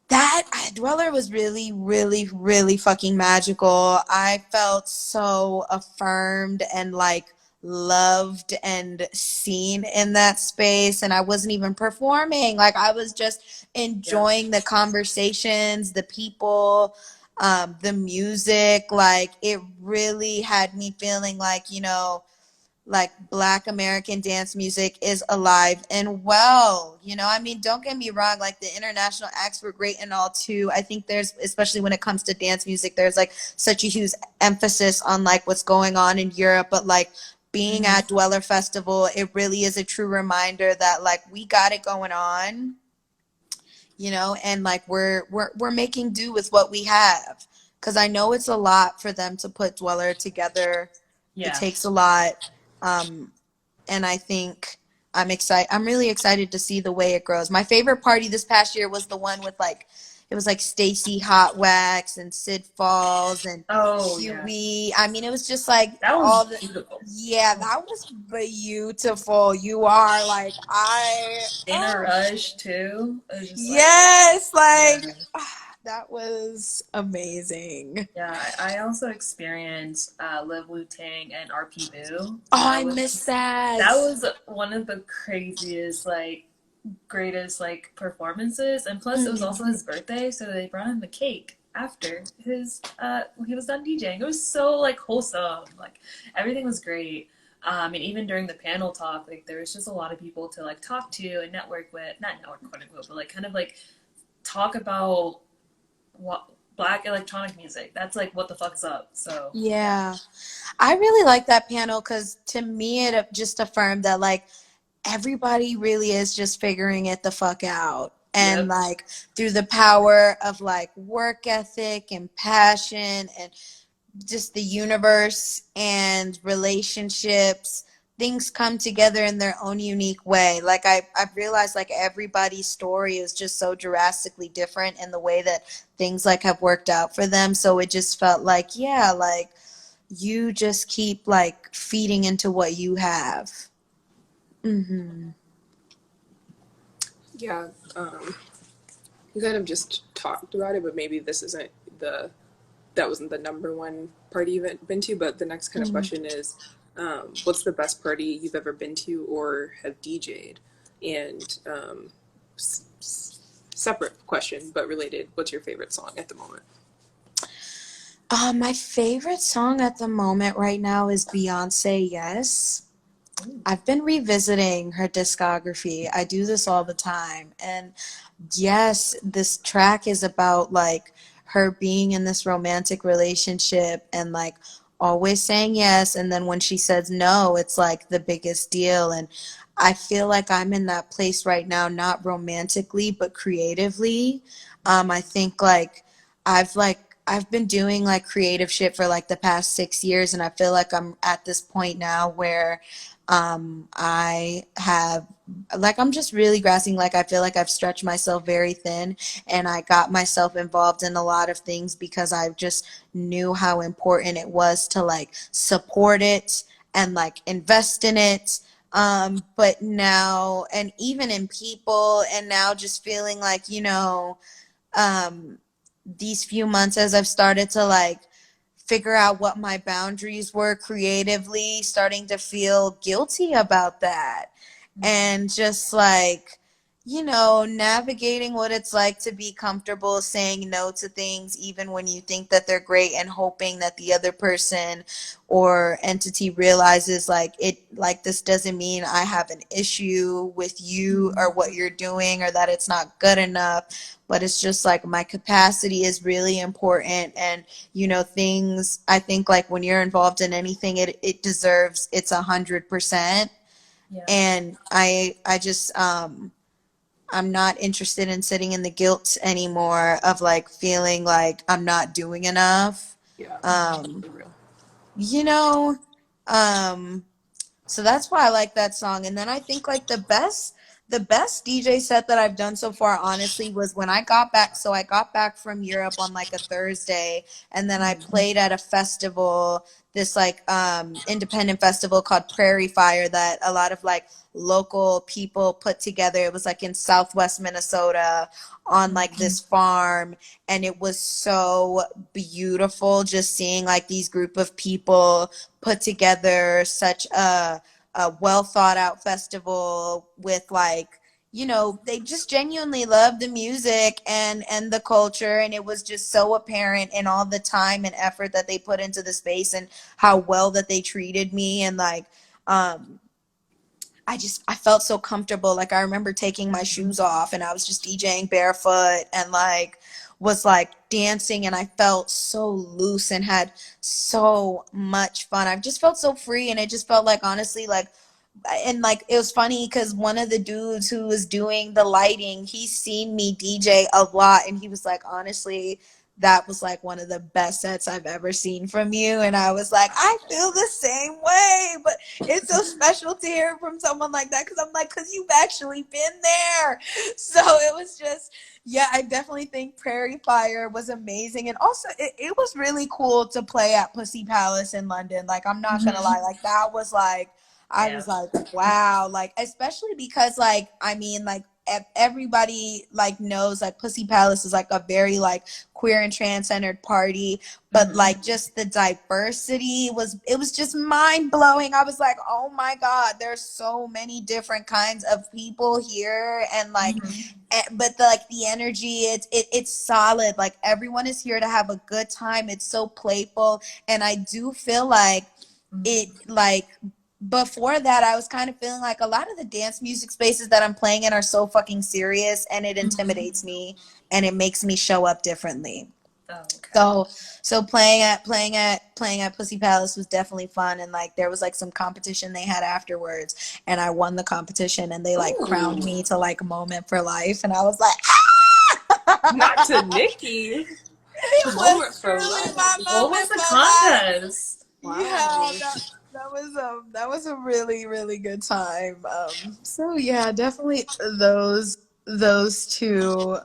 that Dweller was really, really, really fucking magical. I felt so affirmed and like loved and seen in that space. And I wasn't even performing. Like I was just Yeah. enjoying the conversations, the people, the music. Like it really had me feeling like, you know, like Black American dance music is alive and well. You know, I mean, don't get me wrong, like the international acts were great and all too. I think there's, especially when it comes to dance music, there's like such a huge emphasis on like what's going on in Europe, but like being Mm-hmm. at Dweller Festival, it really is a true reminder that like we got it going on, you know, and like we're making do with what we have. Cause I know it's a lot for them to put Dweller together. It Yeah. takes a lot. Um, and I think I'm excited. I'm really excited to see the way it grows. My favorite party this past year was the one with like it was like Stacy Hot Wax and Sid Falls and Oh yeah. Huey. I mean, it was just like That was all the beautiful. yeah, that was beautiful. You are like I In a rush too. It was just like yes, yeah. like that was amazing. Yeah. I also experienced Liv Wu Tang and RP Boo. Oh, I missed that. That was one of the craziest like greatest like performances, and plus it was also his birthday, so they brought him a cake after his when he was done DJing. It was so like wholesome, like everything was great. And even during the panel talk, like there was just a lot of people to like talk to and network with, not network quote unquote, but like kind of like talk about what Black electronic music. That's like what the fuck's up. So Yeah. I really like that panel because to me it just affirmed that like everybody really is just figuring it the fuck out. And yep. like through the power of like work ethic and passion and just the universe and relationships, things come together in their own unique way. Like I've realized like everybody's story is just so drastically different in the way that things like have worked out for them. So it just felt like, yeah, like you just keep like feeding into what you have. Mm-hmm. Yeah, we kind of just talked about it, but maybe this isn't that wasn't the number one party you've been to. But the next kind of Mm-hmm. question is, what's the best party you've ever been to or have DJ'd? And separate question, but related, what's your favorite song at the moment? My favorite song at the moment right now is Beyonce, Yes. I've been revisiting her discography. I do this all the time. And yes, this track is about like her being in this romantic relationship and like always saying yes. And then when she says no, it's like the biggest deal. And I feel like I'm in that place right now, not romantically, but creatively. I think I've been doing like creative shit for like the past 6 years, and I feel like I'm at this point now where I have like I'm just really grasping, like I feel like I've stretched myself very thin, and I got myself involved in a lot of things because I just knew how important it was to like support it and like invest in it. But now, and even in people, and now just feeling like, um, these few months as I've started to like figure out what my boundaries were creatively, starting to feel guilty about that. And just like, navigating what it's like to be comfortable saying no to things, even when you think that they're great, and hoping that the other person or entity realizes like this doesn't mean I have an issue with you or what you're doing, or that it's not good enough, but it's just like my capacity is really important. And things, I think like when you're involved in anything, it deserves its 100%. Yeah. And I just I'm not interested in sitting in the guilt anymore of like feeling like I'm not doing enough. Yeah, um for real. you know um so that's why I like that song. And then I think like the best DJ set that I've done so far, honestly, was when I got back. So I got back from Europe on like a Thursday, and then I played at a festival, this like independent festival called Prairie Fire, that a lot of like local people put together. It was like in Southwest Minnesota on like this farm, and it was so beautiful just seeing like these group of people put together such a well thought out festival with like, they just genuinely love the music and the culture, and it was just so apparent in all the time and effort that they put into the space, and how well that they treated me. And like um I felt so comfortable. Like I remember taking my shoes off and I was just DJing barefoot and like was like dancing, and I felt so loose and had so much fun. I just felt so free, and it just felt like, honestly, like, and like it was funny because one of the dudes who was doing the lighting, he's seen me DJ a lot, and he was like, honestly, that was like one of the best sets I've ever seen from you. And I was like, I feel the same way. But it's so special to hear from someone like that, because I'm like, because you've actually been there. So it was just, yeah, I definitely think Prairie Fire was amazing. And also it was really cool to play at Pussy Palace in London. Like, I'm not gonna lie, like that was like, I Yeah. was like, wow, like, especially because like, I mean, like everybody like knows like Pussy Palace is like a very like queer and trans-centered party, but like just the diversity was just mind-blowing. I was like, oh my god, there's so many different kinds of people here. And like but the energy, it's solid. Like everyone is here to have a good time. It's so playful. And I do feel like it, like, before that I was kind of feeling like a lot of the dance music spaces that I'm playing in are so fucking serious, and it intimidates me, and it makes me show up differently. Oh, okay. So playing at Pussy Palace was definitely fun, and like there was like some competition they had afterwards, and I won the competition, and they like crowned Ooh. me to like moment for life, and I was like, Not to Nikki. it was Moment for truly my life. What was moment the for life. contest? Yeah, Wow. that was a really really good time. So yeah, definitely those two.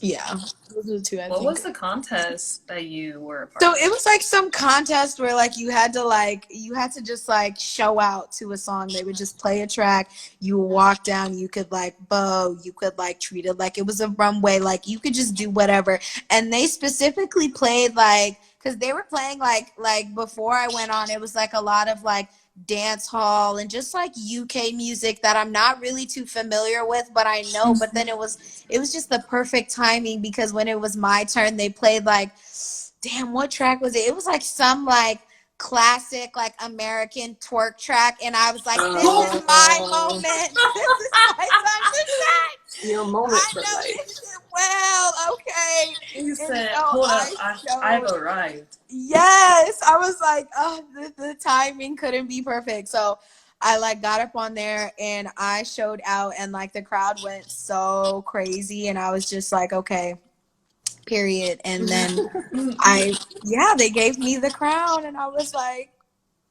Yeah, those are the two I What think. was the contest that you were a part So of? it was like some contest where like you had to just like show out to a song. They would just play a track. You would walk down. You could like bow. You could like treat it like it was a runway. Like you could just do whatever. And they specifically played like because they were playing like before I went on. It was like a lot of like dance hall and just like UK music that I'm not really too familiar with, but I know. But then it was just the perfect timing because when it was my turn, they played like, damn, what track was it? It was like some like classic like American twerk track, and I was like, this is my moment. This is my time to shine. Your moment I for know life. this shit well, okay. You And said, so hold I up, I've showed. arrived. Yes, I was like, oh, the timing couldn't be perfect. So I like got up on there and I showed out, and like the crowd went so crazy, and I was just like, okay, period. And then they gave me the crown, and I was like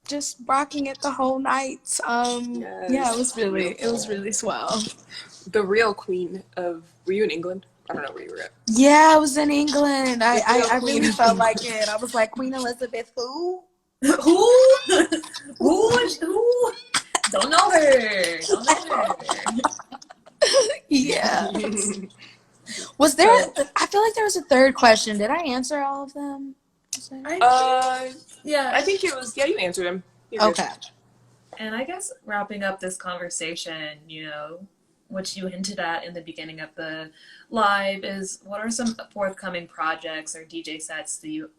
just rocking it the whole night. Yeah, Yes. it was really swell. The real queen of. Were you in England? I don't know where you were at. Yeah, I was in England. The real I queen really of felt like England. it. I was like, Queen Elizabeth, who? Who? Who? Don't know her. Don't know her. Yeah. Was there? So, I feel like there was a third question. Did I answer all of them? yeah. I think it was. Yeah, you answered him. You're good. Okay. And I guess wrapping up this conversation, which you hinted at in the beginning of the live, is what are some forthcoming projects or DJ sets that you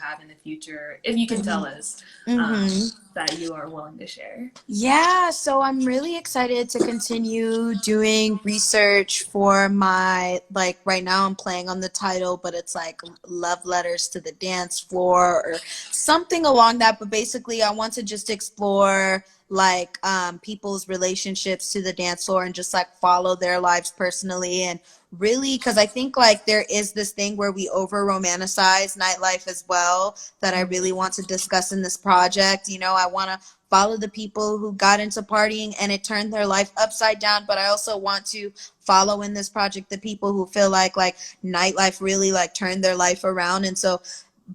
have in the future, if you can tell us, that you are willing to share? Yeah, so I'm really excited to continue doing research for my, like right now I'm playing on the title, but it's like love letters to the dance floor or something along that. But basically I want to just explore like people's relationships to the dance floor and just like follow their lives personally, and really because I think like there is this thing where we over romanticize nightlife as well that I really want to discuss in this project. I want to follow the people who got into partying and it turned their life upside down, but I also want to follow in this project the people who feel like nightlife really like turned their life around. And so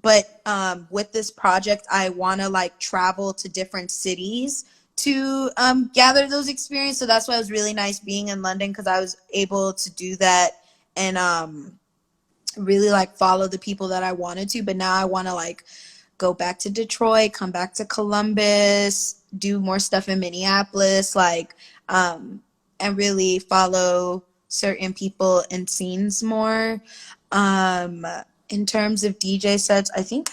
but with this project I want to like travel to different cities to gather those experiences. So that's why it was really nice being in London, because I was able to do that and really like follow the people that I wanted to. But now I want to like go back to Detroit, come back to Columbus, do more stuff in Minneapolis, and really follow certain people and scenes more. In terms of DJ sets, I think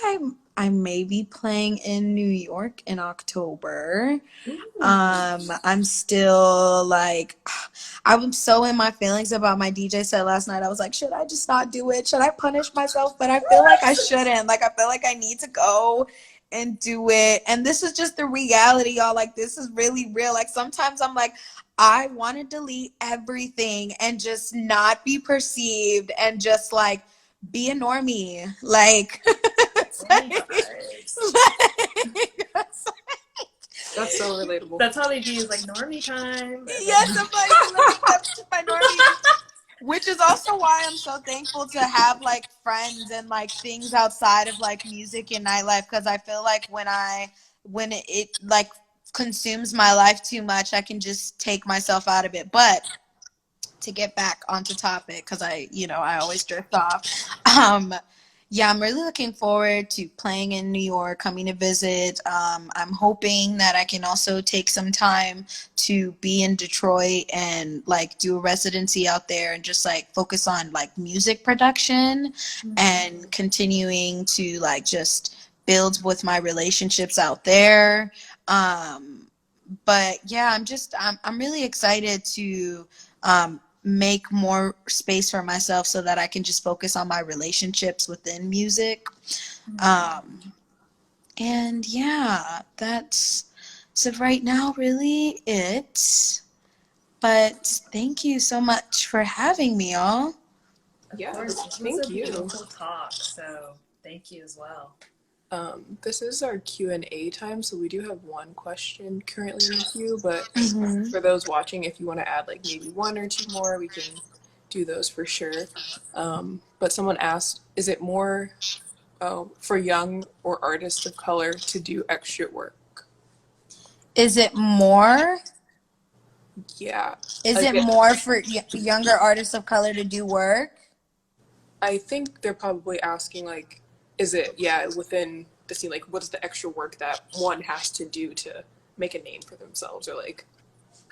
I may be playing in New York in October. I'm still like, I was so in my feelings about my DJ set last night. I was like, should I just not do it? Should I punish myself? But I feel like I shouldn't. Like, I feel like I need to go and do it. And this is just the reality, y'all. Like, this is really real. Like, sometimes I'm like, I want to delete everything and just not be perceived and just like be a normie. Like, it's That's so relatable. That's how they do is like normie time. Yes, I'm like, let me capture my normie. Which is also why I'm so thankful to have like friends and like things outside of like music and nightlife, because I feel like when it like consumes my life too much, I can just take myself out of it. But to get back onto topic, because I always drift off. Yeah, I'm really looking forward to playing in New York, coming to visit. I'm hoping that I can also take some time to be in Detroit and like do a residency out there and just like focus on like music production and continuing to like just build with my relationships out there. But yeah, I'm really excited to make more space for myself so that I can just focus on my relationships within music. And yeah, that's so right now really it. But thank you so much for having me, all. Of Yeah, course, this was thank a you. beautiful talk, so thank you as well. This is our Q&A time, so we do have one question currently in the queue, but for those watching, if you want to add like maybe one or two more, we can do those for sure. But someone asked, is it more for young or artists of color to do extra work? Is it more? Yeah. Is it Again, more for younger artists of color to do work? I think they're probably asking like, is it, yeah, within the scene, like what's the extra work that one has to do to make a name for themselves, or like,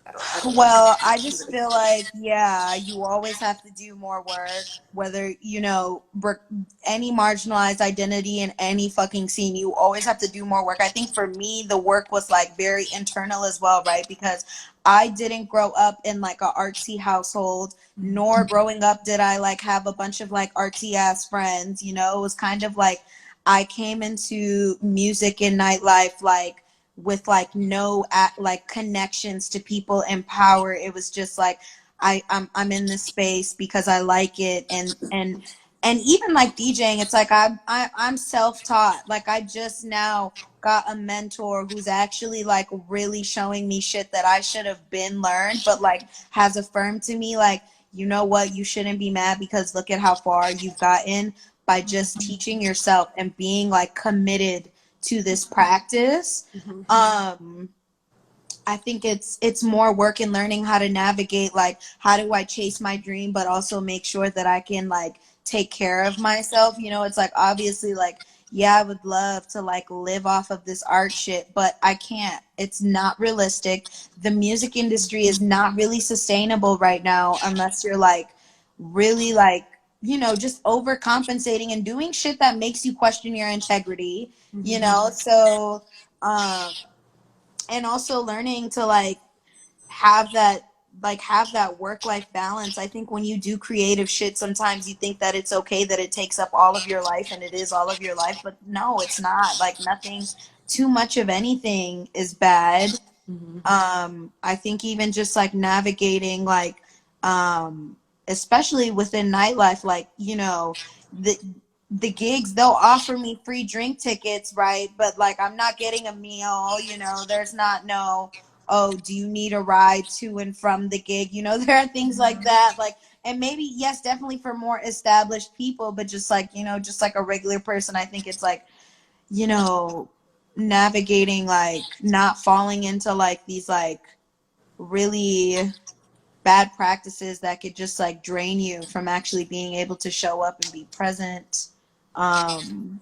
I don't know. Well, I just feel like, yeah, you always have to do more work, whether, any marginalized identity in any fucking scene, you always have to do more work. I think for me, the work was like very internal as well, right? Because I didn't grow up in like a artsy household, nor growing up did I like have a bunch of like artsy ass friends, it was kind of like I came into music and nightlife like with like no like connections to people in power. It was just like I'm in this space because I like it, and even like DJing, it's like I'm self-taught. Like I just now got a mentor who's actually like really showing me shit that I should have been learned, but like has affirmed to me like, you know what, you shouldn't be mad because look at how far you've gotten by just teaching yourself and being like committed to this practice. I think it's more work in learning how to navigate, like how do I chase my dream but also make sure that I can like take care of myself. It's like obviously like, yeah, I would love to like live off of this art shit, but I can't. It's not realistic. The music industry is not really sustainable right now unless you're like really like, just overcompensating and doing shit that makes you question your integrity, so and also learning to like have that work life balance. I think when you do creative shit, sometimes you think that it's okay that it takes up all of your life, and it is all of your life, but no, it's not. Like nothing, too much of anything is bad. I think even just like navigating like especially within nightlife, like the gigs, they'll offer me free drink tickets, right? But like I'm not getting a meal, there's not no, oh, do you need a ride to and from the gig? There are things like that, like, and maybe yes, definitely for more established people, but just like, just like a regular person, I think it's like, you know navigating like not falling into like these like really bad practices that could just like drain you from actually being able to show up and be present. um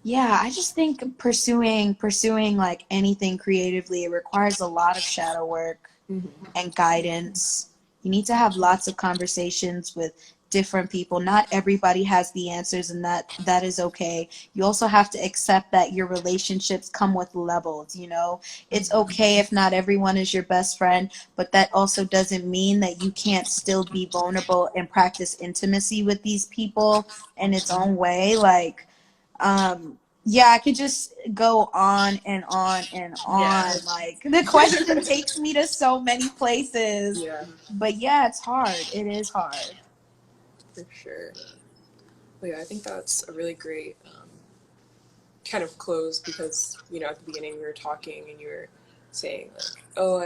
yeah, I just think pursuing like anything creatively, it requires a lot of shadow work and guidance. You need to have lots of conversations with different people. Not everybody has the answers, and that is okay. You also have to accept that your relationships come with levels. It's okay if not everyone is your best friend, but that also doesn't mean that you can't still be vulnerable and practice intimacy with these people in its own way. Like yeah, I could just go on and on and on. Yeah. Like the question takes me to so many places. Yeah, But yeah, it's hard. It is hard. for sure. But yeah, I think that's a really great kind of close, because at the beginning we were talking and you were saying like, oh,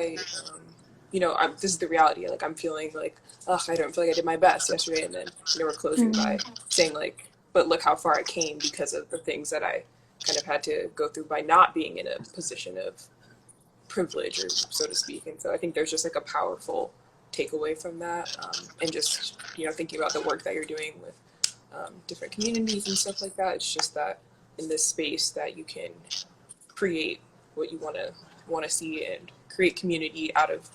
this is the reality. Like I'm feeling like, ugh, I don't feel like I did my best yesterday, and then we're closing by saying like, but look how far I came because of the things that I kind of had to go through by not being in a position of privilege, or so to speak. And so I think there's just like a powerful takeaway from that, and just thinking about the work that you're doing with different communities and stuff like that. It's just that in this space that you can create what you want to see and create community out of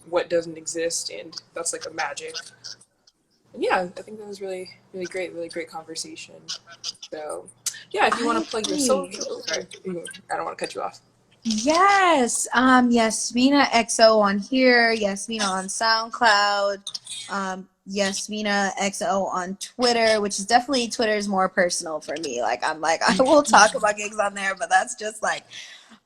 what doesn't exist, and that's like a magic. And yeah, I think that was really great conversation. So yeah, if you I want to plug your agree. social, sorry, I don't want to cut you off. Yes. Yasmeenah XO on here, Yasmeenah on SoundCloud, Yasmeenah XO on Twitter, which is definitely Twitter is more personal for me. Like I will talk about gigs on there, but that's just like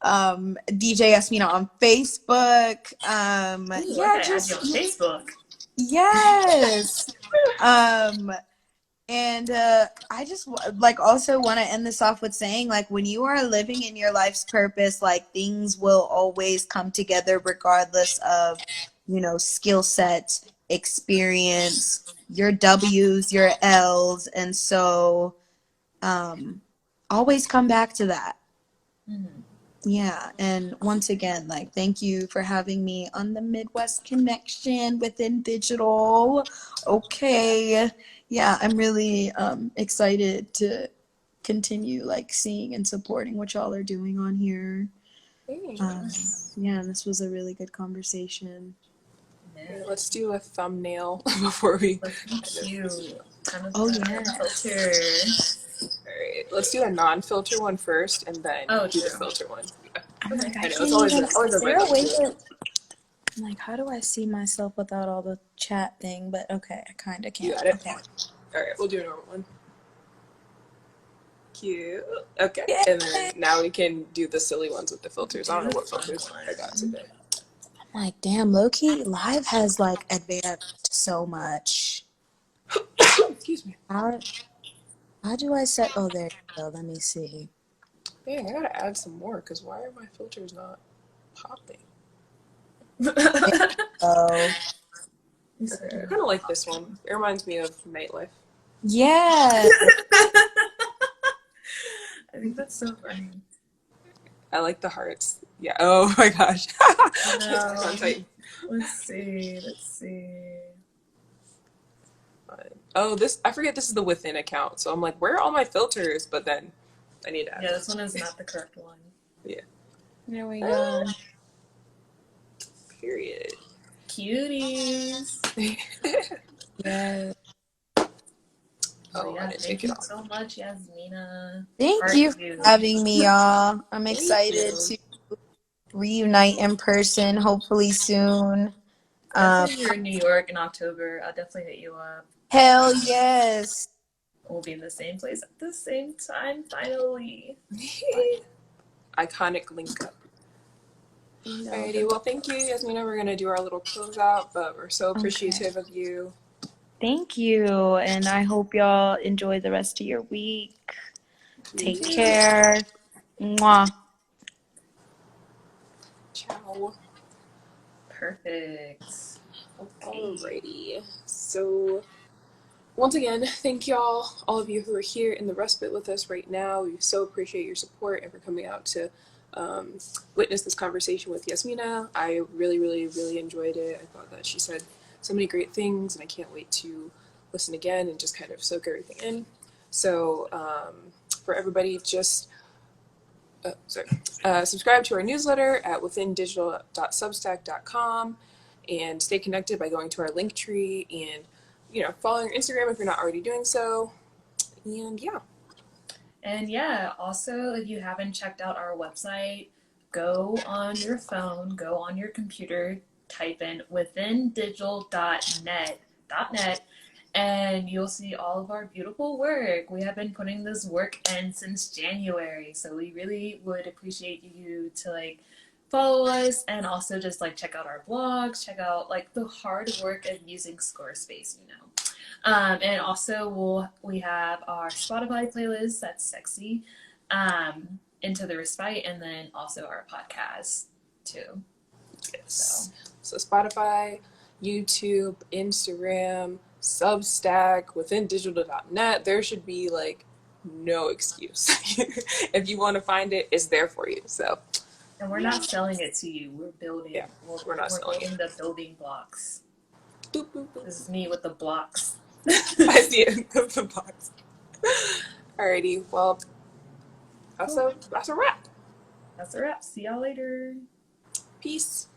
DJ Yasmeenah on Facebook. Ooh, I Yeah, gotta add you just on Facebook. yes. Um And I just like also want to end this off with saying like when you are living in your life's purpose, like things will always come together regardless of, you know, skill set, experience, your W's, your L's, and so always come back to that. Mm-hmm. Yeah, and once again, like thank you for having me on the Midwest Connection within digital. Okay. Yeah, I'm really excited to continue like seeing and supporting what y'all are doing on here. Thanks. Yeah, this was a really good conversation. Yeah. Let's do a thumbnail before we Let's be cute. Kind of Oh filter. Alright, let's do a non-filter one first and then Oh, do the true. filter one. I'm like, I I know, can't it's always even. a Is red there a light. way to? I'm like, how do I see myself without all the chat thing? But okay, I kind of can. You got it? Okay. Alright, we'll do a normal one. Cute. Okay, Yay. and then now we can do the silly ones with the filters. I don't know what filters I got today. I'm like, damn, low-key, live has like advanced so much. Excuse me. How do I set? Oh, there you go. Let me see. Dang, I gotta add some more because why are my filters not popping? Oh, Okay, I kind of like this one. It reminds me of nightlife. yeah. I think that's so funny. I like the hearts. Yeah. Oh my gosh. No. It's on Titan. Let's see. Let's see. Oh, this I forget this is the within account. So I'm like, where are all my filters? But then I need to add Yeah, this one is not the correct one. Yeah. There we go. Period. Cuties. Yeah. So Oh, I yeah, didn't thank take it you off. so much, Yasmeenah. Thank Part you for two. having me, y'all. I'm Thank excited you. to reunite in person, hopefully soon. Definitely, you're in New York in October. I'll definitely hit you up. Hell yes. We'll be in the same place at the same time, finally. Iconic link up. No, Alrighty, well, thank you, Yasmeenah. We're gonna do our little closeout, but we're so appreciative of you. thank you, and I hope y'all enjoy the rest of your week. Take You too. care. Mwah. Ciao. Perfect. Okay. Alrighty. So, once again, thank y'all, all of you who are here in the respite with us right now. We so appreciate your support and for coming out to witness this conversation with Yasmeenah. I really, really, really enjoyed it. I thought that she said so many great things, and I can't wait to listen again and just kind of soak everything in. So, for everybody, just subscribe to our newsletter at withindigital.substack.com and stay connected by going to our link tree and following our Instagram if you're not already doing so. And yeah. And yeah, also, if you haven't checked out our website, go on your phone, go on your computer, type in withindigital.net, and you'll see all of our beautiful work. We have been putting this work in since January, so we really would appreciate you to follow us and also just check out our blogs, check out the hard work of using Squarespace, and also we have our Spotify playlist that's sexy, Into the Respite, and then also our podcast too. Yes. So Spotify, YouTube, Instagram, Substack, withindigital.net. There should be no excuse. If you want to find it, it's there for you. So. And we're not selling it to you. We're building. Yeah, we're not selling in the building blocks. Boop, boop, boop. This is me with the blocks. I see it. The box. Alrighty, well, that's a wrap. That's a wrap. See y'all later. Peace.